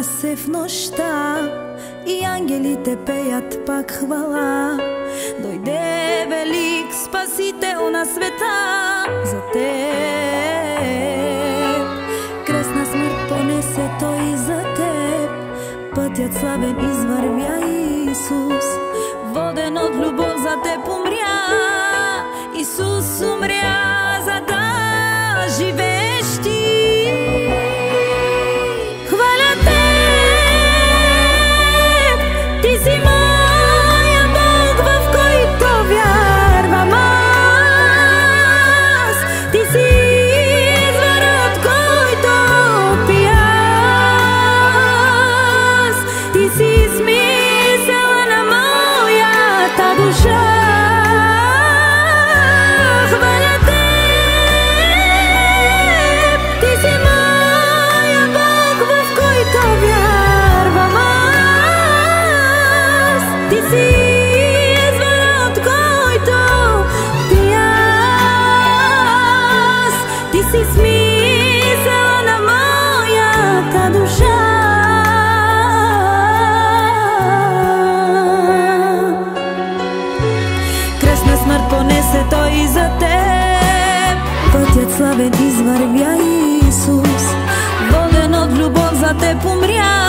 се в нощта и ангелите пеят пак хвала. Дойде велик Спасител на света за теб. Кресна смърт понесе той за теб, пътят славен извървя Исус. Воден от любов за теб умря, Исус умря, за да живееш ти. Хваля теб, ти си моя Бог, в който вярвам аз. Ти си извор, от който пия аз. Ти си смисъла на моята душа. Понесе той за теб, пътят славен извървя Исус. Воден от любов за теб умря,